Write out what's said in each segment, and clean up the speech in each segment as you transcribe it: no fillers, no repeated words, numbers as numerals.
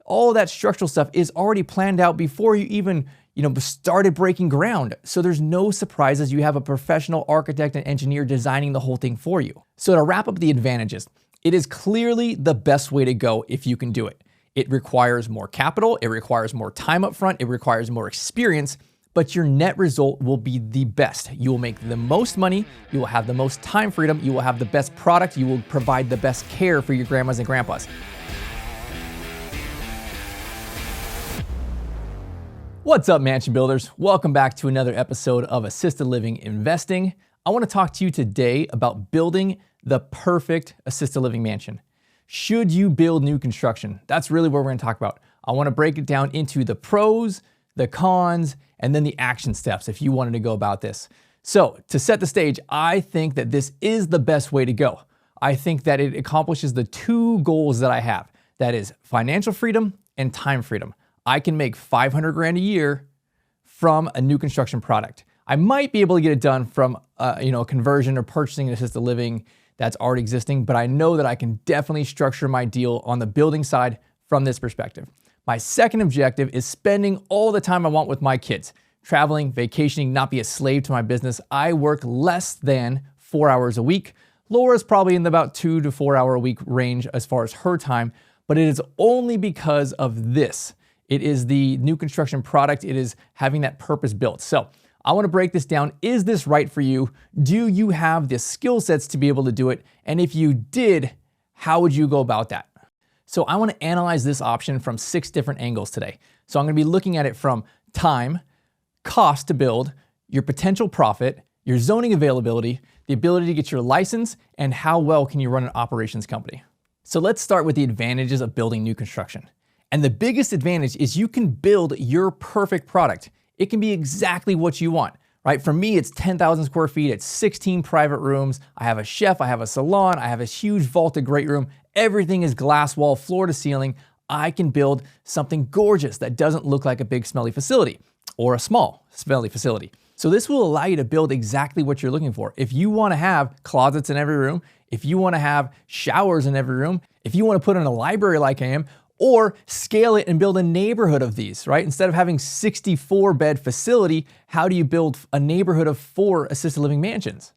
All that structural stuff is already planned out before you even started breaking ground. So there's no surprises. You have a professional architect and engineer designing the whole thing for you. So to wrap up the advantages, it is clearly the best way to go if you can do it. It requires more capital, it requires more time up front, it requires more experience, but your net result will be the best. You will make the most money, you will have the most time freedom, you will have the best product, you will provide the best care for your grandmas and grandpas. What's up, mansion builders? Welcome back to another episode of Assisted Living Investing. I want to talk to you today about building the perfect assisted living mansion. Should you build new construction? That's really what we're going to talk about. I want to break it down into the pros, the cons, and then the action steps if you wanted to go about this. So to set the stage, I think that this is the best way to go. I think that it accomplishes the two goals that I have. That is financial freedom and time freedom. I can make $500,000 a year from a new construction product. I might be able to get it done from a conversion or purchasing an assisted living that's already existing, but I know that I can definitely structure my deal on the building side from this perspective. My second objective is spending all the time I want with my kids, traveling, vacationing, not be a slave to my business. I work less than 4 hours a week. Laura's probably in the about 2 to 4 hour a week range as far as her time, but it is only because of this. It is the new construction product. It is having that purpose built. So I want to break this down. Is this right for you? Do you have the skill sets to be able to do it? And if you did, how would you go about that? So I want to analyze this option from 6 different angles today. So I'm going to be looking at it from time, cost to build, your potential profit, your zoning availability, the ability to get your license, and how well can you run an operations company. So let's start with the advantages of building new construction. And the biggest advantage is you can build your perfect product. It can be exactly what you want, right? For me, it's 10,000 square feet, it's 16 private rooms, I have a chef, I have a salon, I have a huge vaulted great room, everything is glass wall, floor to ceiling. I can build something gorgeous that doesn't look like a big smelly facility or a small smelly facility. So this will allow you to build exactly what you're looking for. If you want to have closets in every room, if you want to have showers in every room, if you want to put in a library like I am, or scale it and build a neighborhood of these, right? Instead of having 64 bed facility, how do you build a neighborhood of 4 assisted living mansions?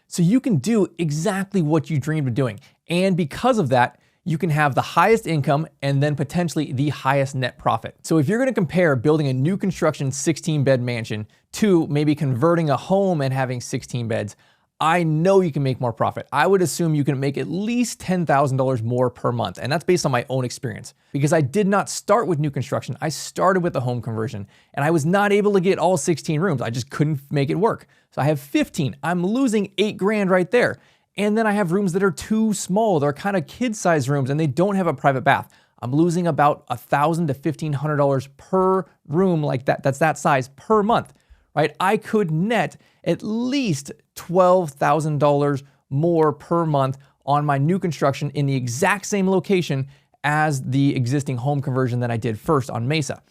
So you can do exactly what you dreamed of doing. And because of that, you can have the highest income and then potentially the highest net profit. So if you're going to compare building a new construction 16 bed mansion to maybe converting a home and having 16 beds, I know you can make more profit. I would assume you can make at least $10,000 more per month. And that's based on my own experience because I did not start with new construction. I started with a home conversion and I was not able to get all 16 rooms. I just couldn't make it work. So I have 15. I'm losing $8,000 right there. And then I have rooms that are too small. They're kind of kid-sized rooms and they don't have a private bath. I'm losing about $1,000 to $1,500 per room like that. That's that size per month. Right? I could net at least $12,000 more per month on my new construction in the exact same location as the existing home conversion that I did first on Mesa.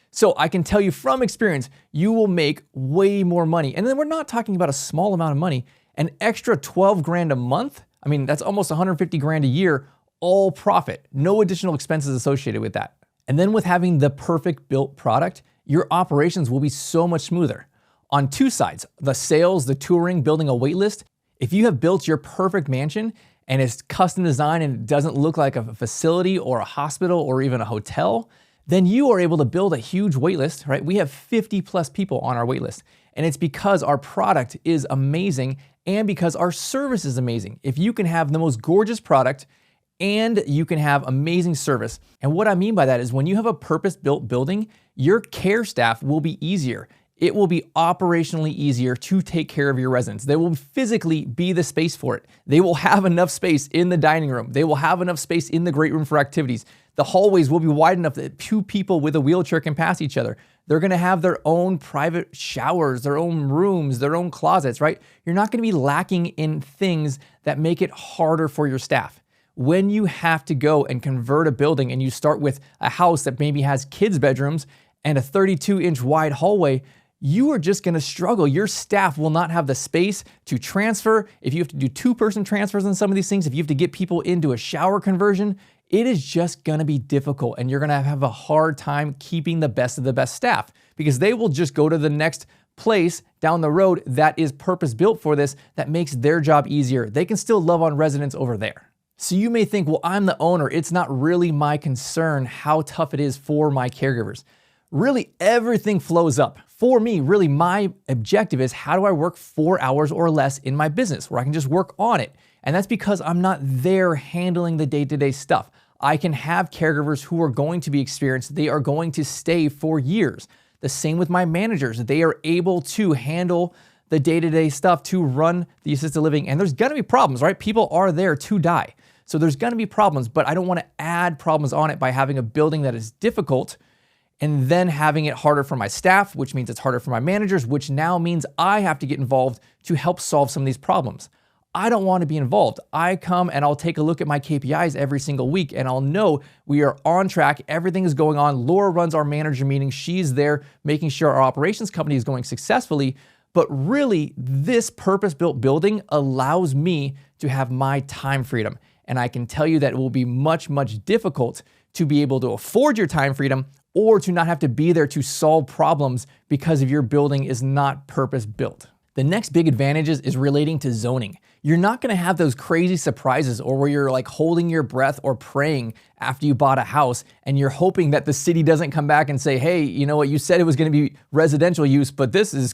So I can tell you from experience, you will make way more money. And then we're not talking about a small amount of money, an extra $12,000 a month. I mean, that's almost $150,000 a year, all profit, no additional expenses associated with that. And then with having the perfect built product, your operations will be so much smoother. On 2 sides, the sales, the touring, building a wait list. If you have built your perfect mansion and it's custom designed and it doesn't look like a facility or a hospital or even a hotel, then you are able to build a huge wait list, right? We have 50 plus people on our wait list. And it's because our product is amazing and because our service is amazing. If you can have the most gorgeous product and you can have amazing service. And what I mean by that is when you have a purpose-built building, your care staff will be easier. It will be operationally easier to take care of your residents. They will physically be the space for it. They will have enough space in the dining room. They will have enough space in the great room for activities. The hallways will be wide enough that 2 people with a wheelchair can pass each other. They're gonna have their own private showers, their own rooms, their own closets, right? You're not gonna be lacking in things that make it harder for your staff. When you have to go and convert a building and you start with a house that maybe has kids' bedrooms and a 32-inch wide hallway, you are just going to struggle. Your staff will not have the space to transfer. If you have to do 2-person transfers on some of these things, if you have to get people into a shower conversion, it is just gonna be difficult and you're gonna have a hard time keeping the best of the best staff because they will just go to the next place down the road that is purpose built for this, that makes their job easier. They can still love on residents over there. So you may think, well, I'm the owner. It's not really my concern how tough it is for my caregivers. Really, everything flows up. For me, really, my objective is how do I work 4 hours or less in my business where I can just work on it? And that's because I'm not there handling the day-to-day stuff. I can have caregivers who are going to be experienced. They are going to stay for years. The same with my managers. They are able to handle the day-to-day stuff to run the assisted living. And there's gonna be problems, right? People are there to die. So there's gonna be problems, but I don't wanna add problems on it by having a building that is difficult and then having it harder for my staff, which means it's harder for my managers, which now means I have to get involved to help solve some of these problems. I don't want to be involved. I come and I'll take a look at my KPIs every single week and I'll know we are on track. Everything is going on. Laura runs our manager meetings. She's there making sure our operations company is going successfully. But really, this purpose-built building allows me to have my time freedom. And I can tell you that it will be much, much difficult to be able to afford your time freedom or to not have to be there to solve problems because of your building is not purpose-built. The next big advantage is relating to zoning. You're not gonna have those crazy surprises or where you're like holding your breath or praying after you bought a house and you're hoping that the city doesn't come back and say, hey, you know what, you said it was gonna be residential use, but this is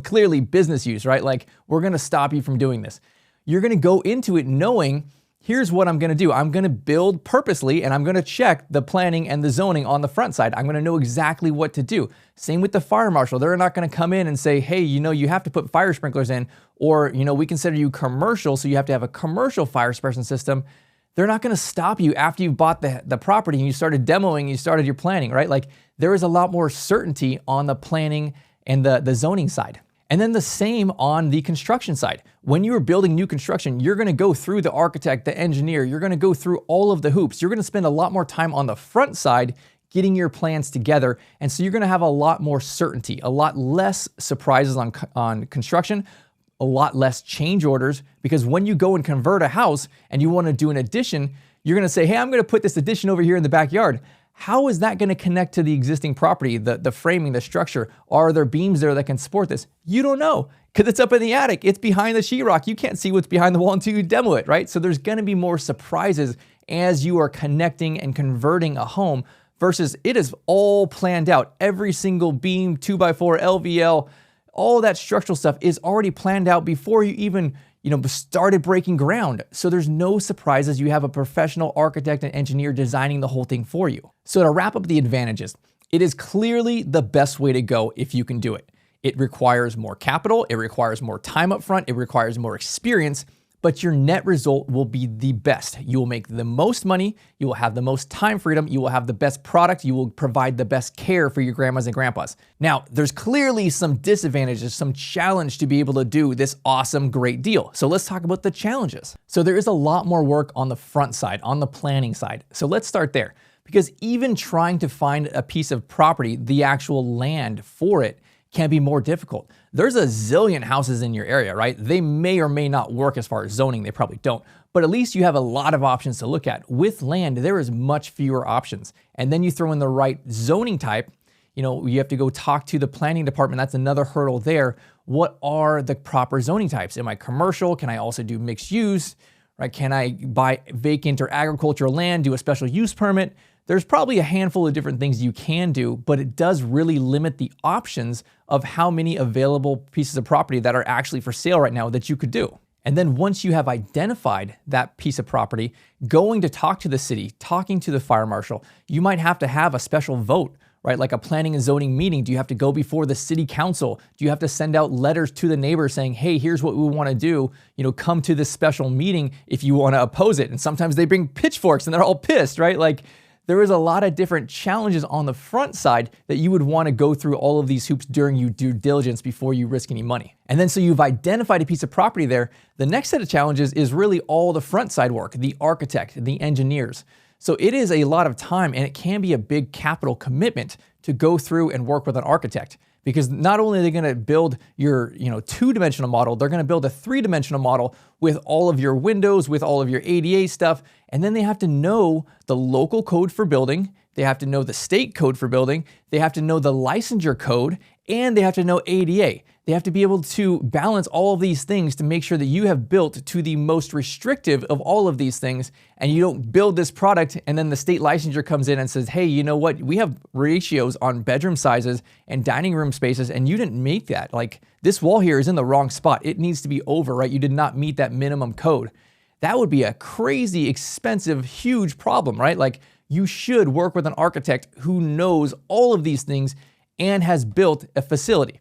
clearly business use, right? Like we're gonna stop you from doing this. You're gonna go into it knowing here's what I'm gonna do. I'm gonna build purposely and I'm gonna check the planning and the zoning on the front side. I'm gonna know exactly what to do. Same with the fire marshal. They're not gonna come in and say, hey, you have to put fire sprinklers in, or we consider you commercial, so you have to have a commercial fire suppression system. They're not gonna stop you after you bought the property and you started demoing, you started your planning, right? Like there is a lot more certainty on the planning and the zoning side. And then the same on the construction side. When you are building new construction, you're gonna go through the architect, the engineer, you're gonna go through all of the hoops. You're gonna spend a lot more time on the front side getting your plans together. And so you're gonna have a lot more certainty, a lot less surprises on construction, a lot less change orders, because when you go and convert a house and you wanna do an addition, you're gonna say, hey, I'm gonna put this addition over here in the backyard. How is that gonna connect to the existing property, the framing, the structure? Are there beams there that can support this? You don't know, because it's up in the attic. It's behind the sheetrock. You can't see what's behind the wall until you demo it, right? So there's gonna be more surprises as you are connecting and converting a home versus it is all planned out. Every single beam, 2x4, LVL, all that structural stuff is already planned out before you even started breaking ground. So there's no surprises. You have a professional architect and engineer designing the whole thing for you. So to wrap up the advantages, it is clearly the best way to go if you can do it. It requires more capital, it requires more time up front, it requires more experience, but your net result will be the best. You will make the most money, you will have the most time freedom, you will have the best product, you will provide the best care for your grandmas and grandpas. Now, there's clearly some disadvantages, some challenge to be able to do this awesome, great deal. So let's talk about the challenges. So there is a lot more work on the front side, on the planning side. So let's start there, because even trying to find a piece of property, the actual land for it, can be more difficult. There's a zillion houses in your area, right? They may or may not work as far as zoning, they probably don't, but at least you have a lot of options to look at. With land, there is much fewer options. And then you throw in the right zoning type, you have to go talk to the planning department. That's another hurdle there. What are the proper zoning types? Am I commercial? Can I also do mixed use? Right? Can I buy vacant or agricultural land, do a special use permit? There's probably a handful of different things you can do, but it does really limit the options of how many available pieces of property that are actually for sale right now that you could do. And then once you have identified that piece of property, going to talk to the city, talking to the fire marshal, you might have to have a special vote, right? Like a planning and zoning meeting. Do you have to go before the city council? Do you have to send out letters to the neighbors saying, hey, here's what we want to do, come to this special meeting if you want to oppose it. And sometimes they bring pitchforks and they're all pissed, right? Like, there is a lot of different challenges on the front side that you would want to go through all of these hoops during your due diligence before you risk any money. And then so you've identified a piece of property there. The next set of challenges is really all the front side work, the architect, the engineers. So it is a lot of time and it can be a big capital commitment to go through and work with an architect, because not only are they going to build your, two-dimensional model, they're going to build a three-dimensional model with all of your windows, with all of your ADA stuff, and then they have to know the local code for building, they have to know the state code for building, they have to know the licensure code, and they have to know ADA. They have to be able to balance all of these things to make sure that you have built to the most restrictive of all of these things, and you don't build this product and then the state licensure comes in and says, hey, you know what? We have ratios on bedroom sizes and dining room spaces, and you didn't meet that. Like, this wall here is in the wrong spot. It needs to be over, right? You did not meet that minimum code. That would be a crazy, expensive, huge problem, right? Like, you should work with an architect who knows all of these things and has built a facility.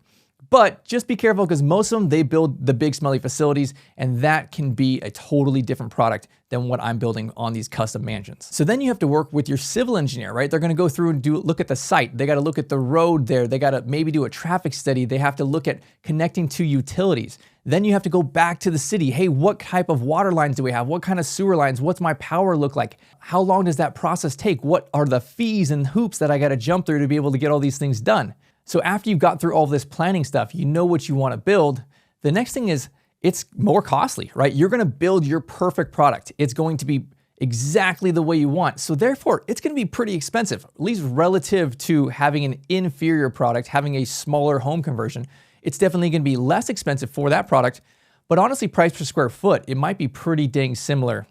But just be careful, because most of them, they build the big smelly facilities, and that can be a totally different product than what I'm building on these custom mansions. So then you have to work with your civil engineer, right? They're gonna go through and look at the site. They gotta look at the road there. They gotta maybe do a traffic study. They have to look at connecting to utilities. Then you have to go back to the city. Hey, what type of water lines do we have? What kind of sewer lines? What's my power look like? How long does that process take? What are the fees and hoops that I gotta jump through to be able to get all these things done? So after you've got through all this planning stuff, you know what you want to build. The next thing is, it's more costly, right? You're going to build your perfect product. It's going to be exactly the way you want. So therefore, it's going to be pretty expensive, at least relative to having an inferior product, having a smaller home conversion. It's definitely going to be less expensive for that product. But honestly, price per square foot, it might be pretty dang similar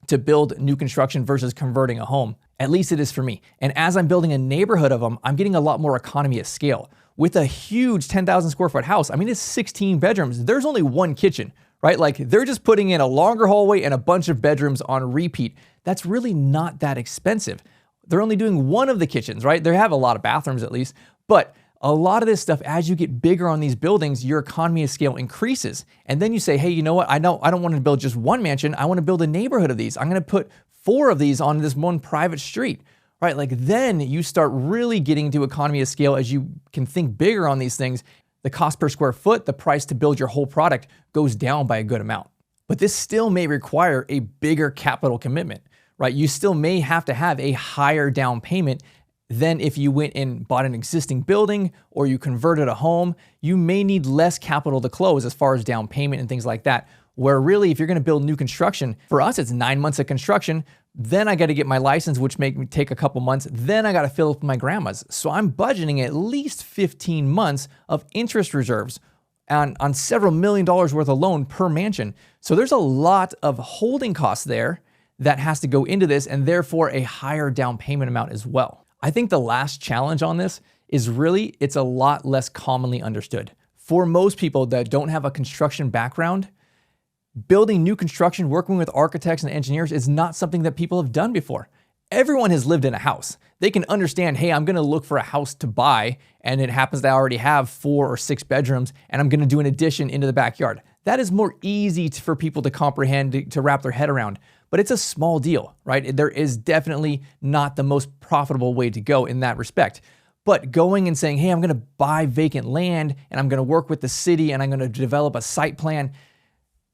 to build new construction versus converting a home. At least it is for me. And as I'm building a neighborhood of them, I'm getting a lot more economy of scale. With a huge 10,000 square foot house, I mean, it's 16 bedrooms. There's only one kitchen, right? Like, they're just putting in a longer hallway and a bunch of bedrooms on repeat. That's really not that expensive. They're only doing one of the kitchens, right? They have a lot of bathrooms at least, but a lot of this stuff, as you get bigger on these buildings, your economy of scale increases. And then you say, hey, you know what? I don't want to build just one mansion. I want to build a neighborhood of these. I'm going to put 4 of these on this one private street, right? Like, then you start really getting to economy of scale as you can think bigger on these things. The cost per square foot, the price to build your whole product goes down by a good amount. But this still may require a bigger capital commitment, right? You still may have to have a higher down payment than if you went and bought an existing building or you converted a home. You may need less capital to close as far as down payment and things like that. Where really, if you're going to build new construction, for us, it's 9 months of construction. Then I got to get my license, which may take a couple months. Then I got to fill up my grandma's. So I'm budgeting at least 15 months of interest reserves on several $1 million worth of loan per mansion. So there's a lot of holding costs there that has to go into this, and therefore a higher down payment amount as well. I think the last challenge on this is really, it's a lot less commonly understood. For most people that don't have a construction background, building new construction, working with architects and engineers is not something that people have done before. Everyone has lived in a house. They can understand, hey, I'm going to look for a house to buy, and it happens that I already have 4 or 6 bedrooms, and I'm going to do an addition into the backyard. That is more easy for people to comprehend, to wrap their head around. But it's a small deal, right? There is definitely not the most profitable way to go in that respect. But going and saying, hey, I'm going to buy vacant land, and I'm going to work with the city, and I'm going to develop a site plan.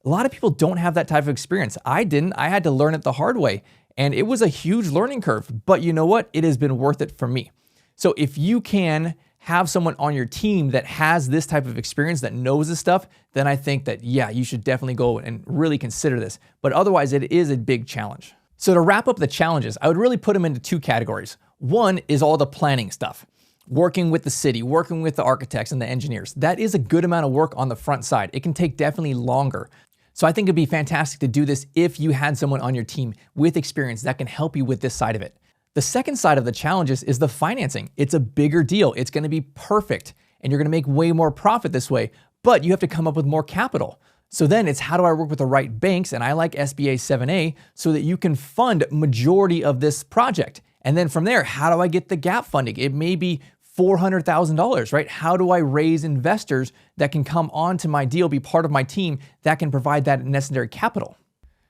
A lot of people don't have that type of experience. I didn't. I had to learn it the hard way. And it was a huge learning curve. But you know what? It has been worth it for me. So if you can have someone on your team that has this type of experience, that knows this stuff, then I think that, yeah, you should definitely go and really consider this. But otherwise, it is a big challenge. So to wrap up the challenges, I would really put them into 2 categories. One is all the planning stuff. Working with the city, working with the architects and the engineers. That is a good amount of work on the front side. It can take definitely longer. So I think it'd be fantastic to do this if you had someone on your team with experience that can help you with this side of it. The second side of the challenges is the financing. It's a bigger deal. It's going to be perfect, and you're going to make way more profit this way, but you have to come up with more capital. So then it's, how do I work with the right banks? And I like SBA 7A so that you can fund majority of this project. And then from there, how do I get the gap funding? It may be $400,000, right? How do I raise investors that can come onto my deal, be part of my team, that can provide that necessary capital?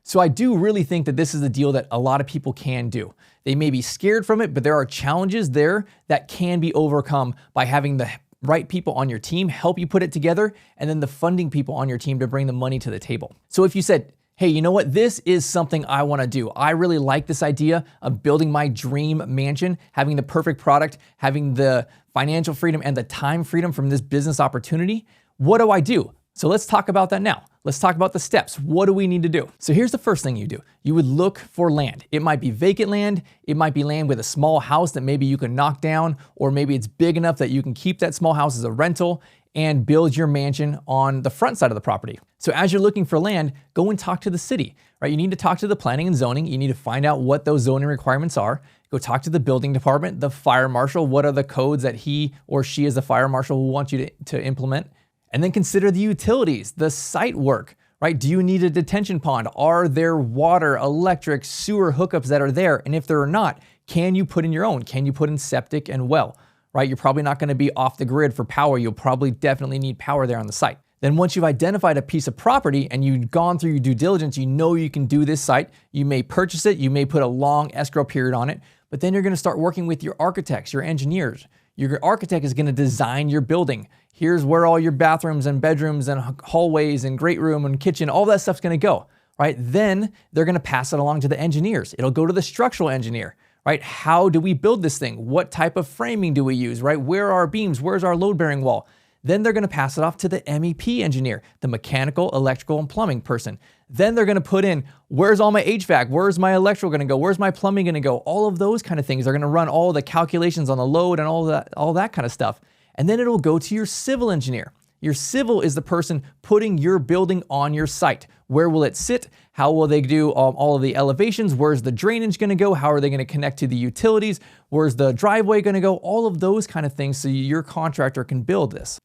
So I do really think that this is a deal that a lot of people can do. They may be scared from it, but there are challenges there that can be overcome by having the right people on your team help you put it together, and then the funding people on your team to bring the money to the table. So if you said, hey, you know what? This is something I want to do. I really like this idea of building my dream mansion, having the perfect product, having the financial freedom and the time freedom from this business opportunity. What do I do? So let's talk about that now. Let's talk about the steps. What do we need to do? So here's the first thing you do. You would look for land. It might be vacant land. It might be land with a small house that maybe you can knock down, or maybe it's big enough that you can keep that small house as a rental and build your mansion on the front side of the property. So as you're looking for land, go and talk to the city, right? You need to talk to the planning and zoning. You need to find out what those zoning requirements are. Go talk to the building department, the fire marshal. What are the codes that he or she as the fire marshal will want you to implement? And then consider the utilities, the site work, right? Do you need a detention pond? Are there water, electric, sewer hookups that are there? And if there are not, can you put in your own? Can you put in septic and well? Right? You're probably not going to be off the grid for power. You'll probably definitely need power there on the site. Then once you've identified a piece of property and you've gone through your due diligence, you know you can do this site. You may purchase it. You may put a long escrow period on it, but then you're going to start working with your architects, your engineers. Your architect is going to design your building. Here's where all your bathrooms and bedrooms and hallways and great room and kitchen, all that stuff's going to go, right? Then they're going to pass it along to the engineers. It'll go to the structural engineer. Right? How do we build this thing? What type of framing do we use, right? Where are our beams? Where's our load-bearing wall? Then they're going to pass it off to the MEP engineer, the mechanical, electrical, and plumbing person. Then they're going to put in, where's all my HVAC? Where's my electrical going to go? Where's my plumbing going to go? All of those kind of things. They're going to run all the calculations on the load and all that kind of stuff. And then it'll go to your civil engineer. Your civil is the person putting your building on your site. Where will it sit? How will they do all of the elevations? Where's the drainage going to go? How are they going to connect to the utilities? Where's the driveway going to go? All of those kind of things so your contractor can build this.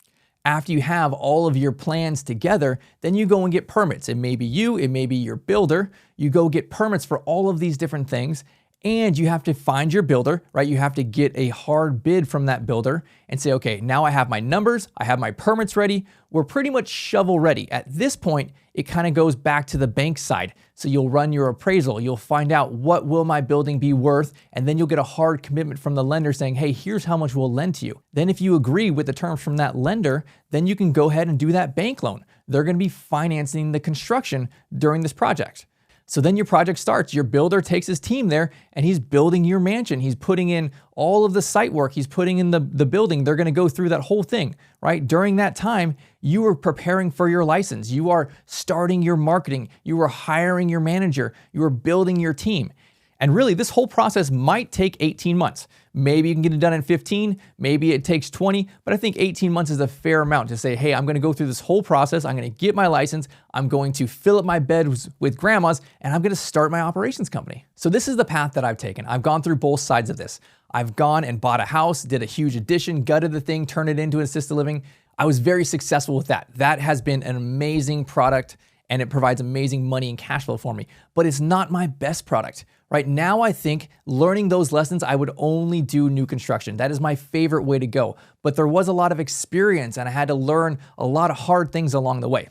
After you have all of your plans together, then you go and get permits. It may be you, it may be your builder. You go get permits for all of these different things. And you have to find your builder, right? You have to get a hard bid from that builder and say, okay, now I have my numbers, I have my permits ready. We're pretty much shovel ready. At this point, it kind of goes back to the bank side. So you'll run your appraisal. You'll find out what will my building be worth, and then you'll get a hard commitment from the lender saying, hey, here's how much we'll lend to you. Then if you agree with the terms from that lender, then you can go ahead and do that bank loan. They're going to be financing the construction during this project. So then your project starts. Your builder takes his team there and he's building your mansion. He's putting in all of the site work. He's putting in the building. They're going to go through that whole thing, right? During that time, you are preparing for your license. You are starting your marketing. You are hiring your manager. You are building your team. And really, this whole process might take 18 months. Maybe you can get it done in 15, maybe it takes 20, but I think 18 months is a fair amount to say, hey, I'm gonna go through this whole process, I'm gonna get my license, I'm going to fill up my beds with grandmas, and I'm gonna start my operations company. So this is the path that I've taken. I've gone through both sides of this. I've gone and bought a house, did a huge addition, gutted the thing, turned it into assisted living. I was very successful with that. That has been an amazing product and it provides amazing money and cash flow for me, but it's not my best product. Right now, I think learning those lessons, I would only do new construction. That is my favorite way to go. But there was a lot of experience and I had to learn a lot of hard things along the way.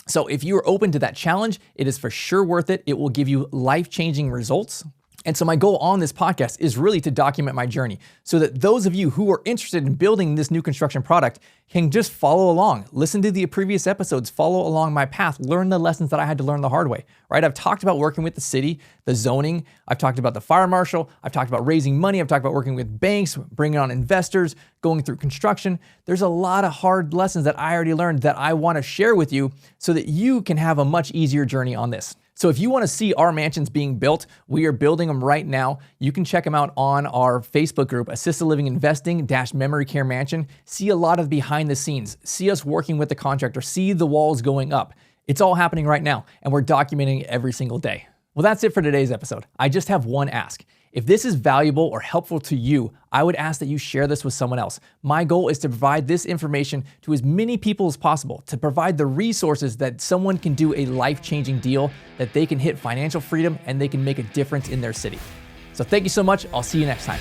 So if you are open to that challenge, it is for sure worth it. It will give you life-changing results. And so my goal on this podcast is really to document my journey so that those of you who are interested in building this new construction product can just follow along, listen to the previous episodes, follow along my path, learn the lessons that I had to learn the hard way, right? I've talked about working with the city, the zoning, I've talked about the fire marshal, I've talked about raising money, I've talked about working with banks, bringing on investors, going through construction. There's a lot of hard lessons that I already learned that I want to share with you so that you can have a much easier journey on this. So if you want to see our mansions being built, we are building them right now. You can check them out on our Facebook group, Assisted Living Investing - Memory Care Mansion. See a lot of behind the scenes. See us working with the contractor. See the walls going up. It's all happening right now, and we're documenting it every single day. Well, that's it for today's episode. I just have one ask. If this is valuable or helpful to you, I would ask that you share this with someone else. My goal is to provide this information to as many people as possible, to provide the resources that someone can do a life-changing deal, that they can hit financial freedom and they can make a difference in their city. So thank you so much. I'll see you next time.